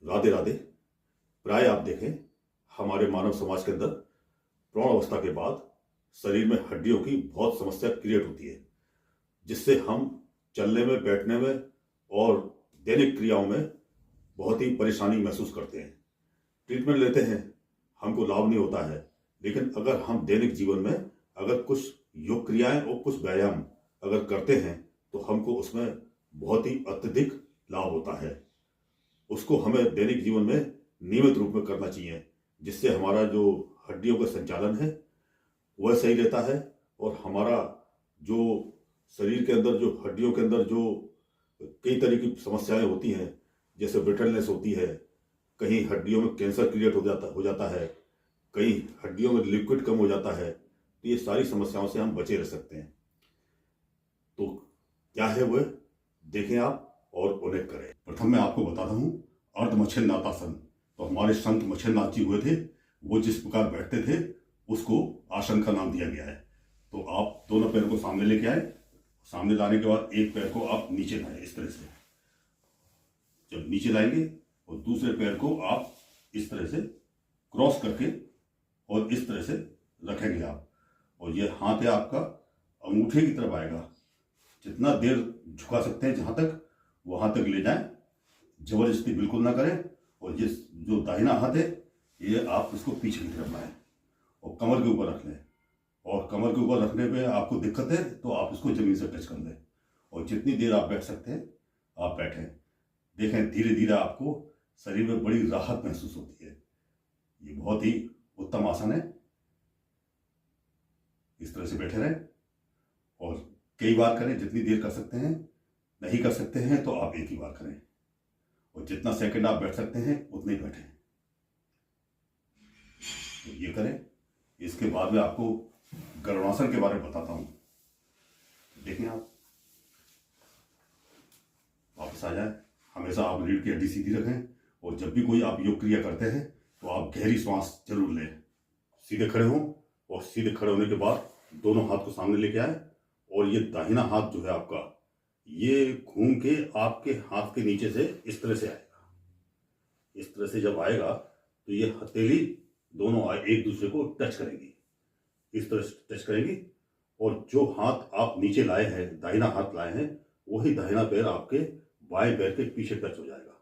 राधे राधे। प्राय आप देखें हमारे मानव समाज के अंदर प्रौढ़ अवस्था के बाद शरीर में हड्डियों की बहुत समस्या क्रिएट होती है, जिससे हम चलने में, बैठने में और दैनिक क्रियाओं में बहुत ही परेशानी महसूस करते हैं। ट्रीटमेंट लेते हैं, हमको लाभ नहीं होता है, लेकिन अगर हम दैनिक जीवन में अगर कुछ योग क्रियाएं और कुछ व्यायाम अगर करते हैं तो हमको उसमें बहुत ही अत्यधिक लाभ होता है। उसको हमें दैनिक जीवन में नियमित रूप में करना चाहिए, जिससे हमारा जो हड्डियों का संचालन है वह सही रहता है और हमारा जो शरीर के अंदर जो हड्डियों के अंदर जो कई तरह की समस्याएं होती हैं, जैसे ब्रिटलनेस होती है, कहीं हड्डियों में कैंसर क्रिएट हो जाता है, कहीं हड्डियों में लिक्विड कम हो जाता है, तो ये सारी समस्याओं से हम बचे रह सकते हैं। तो क्या है वह, देखें आप और उन्हें करें। प्रथम मैं आपको बताता हूँ अर्ध मच्छिन्नाथासन। तो हमारे संत मच्छिन्नाथ जी हुए थे, वो जिस प्रकार बैठते थे उसको आसन का नाम दिया गया है। तो आप दोनों पैर को सामने लेके आए, सामने लाने के बाद एक पैर को आप नीचे लाएं इस तरह से। जब नीचे लाएंगे और दूसरे पैर को आप इस तरह से क्रॉस करके और इस तरह से रखेंगे आप, और ये हाथ है आपका अंगूठे की तरफ आएगा। जितना देर झुका सकते हैं जहां तक वहां तक ले जाएं, जबरदस्ती बिल्कुल ना करें। और ये जो दाहिना हाथ है ये आप इसको पीछे की तरफ लाएं और कमर के ऊपर रख लें। और कमर के ऊपर रखने पे आपको दिक्कत है तो आप इसको जमीन से टच कर लें, और जितनी देर आप बैठ सकते हैं आप बैठें। देखें धीरे धीरे आपको शरीर में बड़ी राहत महसूस होती है। ये बहुत ही उत्तम आसन है। इस तरह से बैठे रहें और कई बार करें, जितनी देर कर सकते हैं। नहीं कर सकते हैं तो आप एक ही बार करें, और जितना सेकंड आप बैठ सकते हैं उतने ही बैठें। तो ये करें। इसके बाद में आपको गरुड़ासन के बारे में बताता हूं। देखें आप वापस आ जाए। हमेशा आप रीढ़ की हड्डी सीधी रखें, और जब भी कोई आप योग क्रिया करते हैं तो आप गहरी सांस जरूर लें। सीधे खड़े हों, और सीधे खड़े होने के बाद दोनों हाथ को सामने लेके आए, और ये दाहिना हाथ जो है आपका, ये घूम के आपके हाथ के नीचे से इस तरह से आएगा। इस तरह से जब आएगा तो ये हथेली दोनों एक दूसरे को टच करेंगी, इस तरह से टच करेंगी। और जो हाथ आप नीचे लाए हैं, दाहिना हाथ लाए हैं, वही दाहिना पैर आपके बाएं पैर के पीछे टच हो जाएगा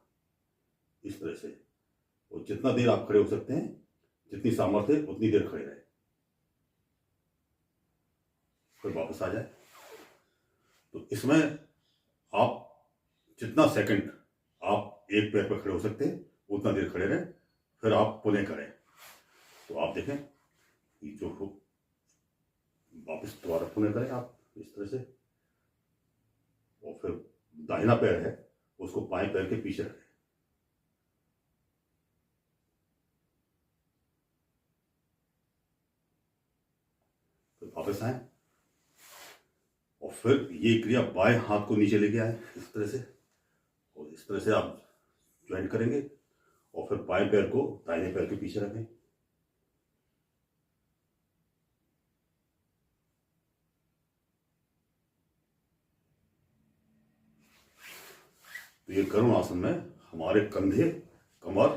इस तरह से। और जितना देर आप खड़े हो सकते हैं, जितनी सामर्थ्य है उतनी देर खड़े रहे, फिर वापस आ जाए। तो इसमें आप जितना सेकंड आप एक पैर पर खड़े हो सकते हैं उतना देर खड़े रहें, फिर आप पुनः करें। तो आप देखें कि जो हो वापस दोबारा पुनः करें आप इस तरह से, और फिर दाहिना पैर है उसको बाएं पैर के पीछे रखें। फिर वापस आए, और फिर ये क्रिया बाएं हाथ को नीचे लेके आए इस तरह से, और इस तरह से आप ज्वाइन करेंगे, और फिर बाएं पैर को दाहिने पैर के पीछे रखें। तो ये गरुड़ आसन में हमारे कंधे, कमर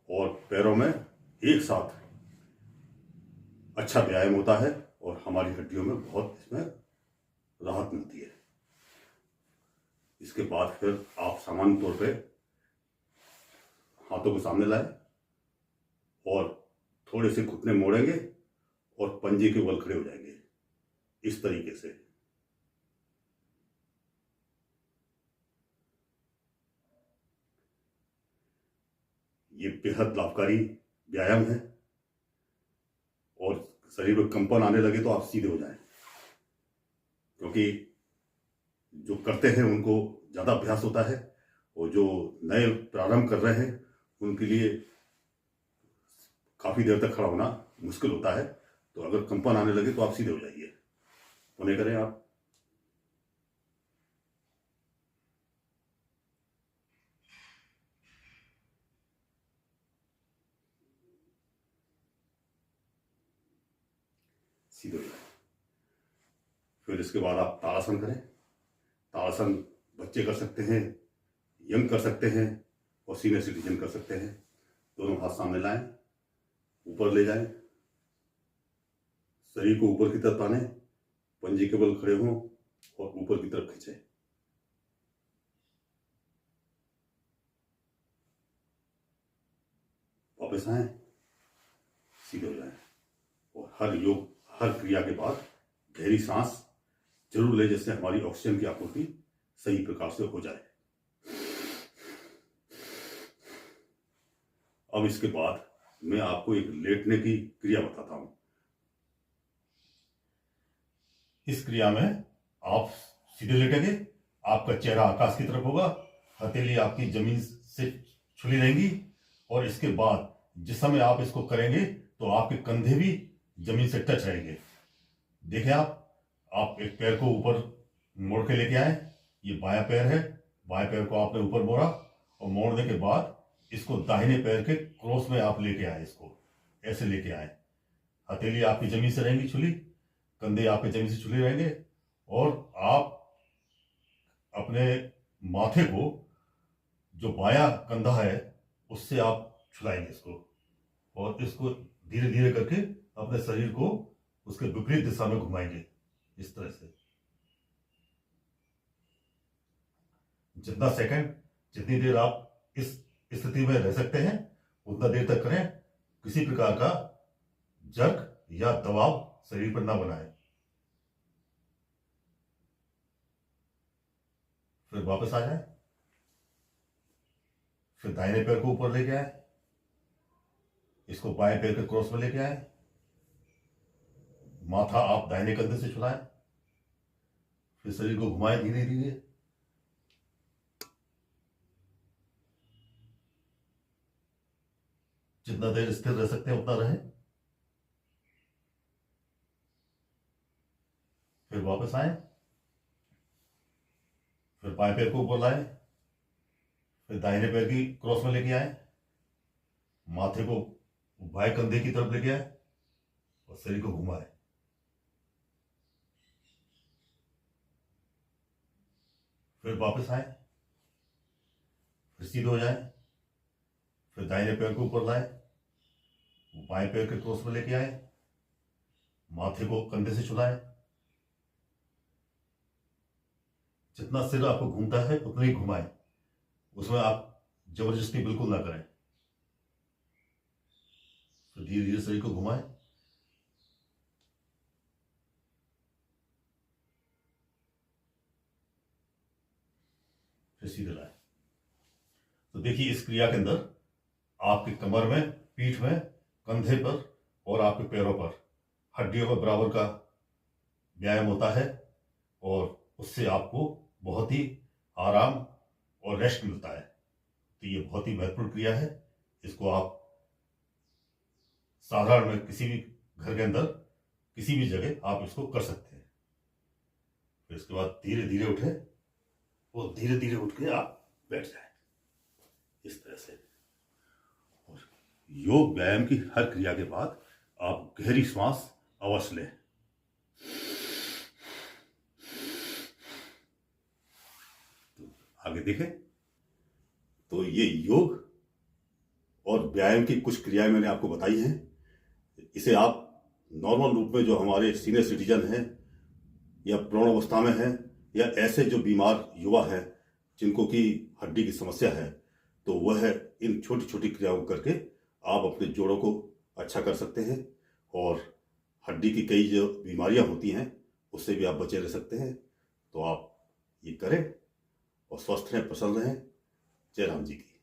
और पैरों में एक साथ अच्छा व्यायाम होता है, और हमारी हड्डियों में बहुत इसमें राहत मिलती है। इसके बाद फिर आप सामान्य तौर पे हाथों को सामने लाए और थोड़े से घुटने मोड़ेंगे और पंजे के बल खड़े हो जाएंगे इस तरीके से। ये बेहद लाभकारी व्यायाम है, और शरीर में कंपन आने लगे तो आप सीधे हो जाएं, क्योंकि जो करते हैं उनको ज़्यादा अभ्यास होता है, और जो नए प्रारंभ कर रहे हैं उनके लिए काफ़ी देर तक खड़ा होना मुश्किल होता है। तो अगर कंपन आने लगे तो आप सीधे हो जाइए, पुनः करें आप। सीधे हो जाए। फिर इसके बाद आप ताड़ासन करें। ताड़ासन बच्चे कर सकते हैं, यंग कर सकते हैं, और सीनियर सिटीजन कर सकते हैं। दोनों हाथ सामने लाएं, ऊपर ले जाएं, शरीर को ऊपर की तरफ ताने, पंजे के बल खड़े हों और ऊपर की तरफ खींचें। वापस आए, सीधे हो जाएं। और हर क्रिया के बाद गहरी सांस जरूर ले, जिससे हमारी ऑक्सीजन की आपूर्ति सही प्रकार से हो जाए। अब इसके बाद मैं आपको एक लेटने की क्रिया बताता हूं। इस क्रिया में आप सीधे लेटेंगे, आपका चेहरा आकाश की तरफ होगा, हथेली आपकी जमीन से छुली रहेंगी और इसके बाद जिस समय आप इसको करेंगे तो आपके कंधे भी जमीन से टच रहेंगे। देखें आप एक पैर को ऊपर मोड़ के लेके आए, ये बायां पैर है, बाएं पैर को आपने ऊपर मोड़ा और मोड़ने के बाद इसको दाहिने पैर के क्रॉस में आप लेके आए, इसको ऐसे लेके आए। हथेली आपकी जमीन से रहेंगी छुली, कंधे आपके जमीन से छुले रहेंगे और आप अपने माथे को, जो बायां कंधा है उससे आप छुलाएंगे इसको और इसको धीरे धीरे करके अपने शरीर को उसके विपरीत दिशा में घुमाएंगे, इस तरह से। जितना सेकंड, जितनी देर आप इस स्थिति में रह सकते हैं उतना देर तक करें। किसी प्रकार का जर्क या दबाव शरीर पर ना बनाए। फिर वापस आ जाए, फिर दाहिने पैर को ऊपर लेके आए, इसको बाएं पैर के क्रॉस में लेके आए, माथा आप दाहिने कंधे से छुलाएं, फिर शरीर को घुमाएं धीरे धीरे। जितना देर स्थिर रह सकते हैं उतना रहें। फिर वापस आए, फिर बाएं पैर को ऊपर लाए, फिर दाहिने पैर की क्रॉस में लेके आए, माथे को बाएं कंधे की तरफ लेके आए और शरीर को घुमाए। फिर वापस आए, फिर सीधे हो जाए, फिर दाहिने पैर को ऊपर लाए, बाएं पैर के क्रॉस में लेके आए, माथे को कंधे से छुलाए। जितना सिर आपको घूमता है उतना ही घुमाए, उसमें आप जबरदस्ती बिल्कुल ना करें। तो धीरे धीरे शरीर को घुमाए। फिर सीधे लाए। तो देखिए इस क्रिया के अंदर आपकी कमर में, पीठ में, कंधे पर और आपके पैरों पर हड्डियों में बराबर का व्यायाम होता है और उससे आपको बहुत ही आराम और रेस्ट मिलता है। तो ये बहुत ही महत्वपूर्ण क्रिया है। इसको आप साधारण में किसी भी घर के अंदर किसी भी जगह आप इसको कर सकते हैं। फिर इसके बाद धीरे धीरे उठे और धीरे धीरे उठ के आप बैठ जाए, इस तरह से। और योग व्यायाम की हर क्रिया के बाद आप गहरी श्वास अवश्य लें। तो आगे देखें। तो ये योग और व्यायाम की कुछ क्रियाएं मैंने आपको बताई हैं। इसे आप नॉर्मल रूप में, जो हमारे सीनियर सिटीजन हैं या प्रौढ़ अवस्था में हैं या ऐसे जो बीमार युवा हैं जिनको कि हड्डी की समस्या है, तो वह इन छोटी छोटी क्रियाओं करके आप अपने जोड़ों को अच्छा कर सकते हैं और हड्डी की कई जो बीमारियां होती हैं उससे भी आप बचे रह सकते हैं। तो आप ये करें और स्वस्थ रहें, प्रसन्न रहें। जय राम जी की।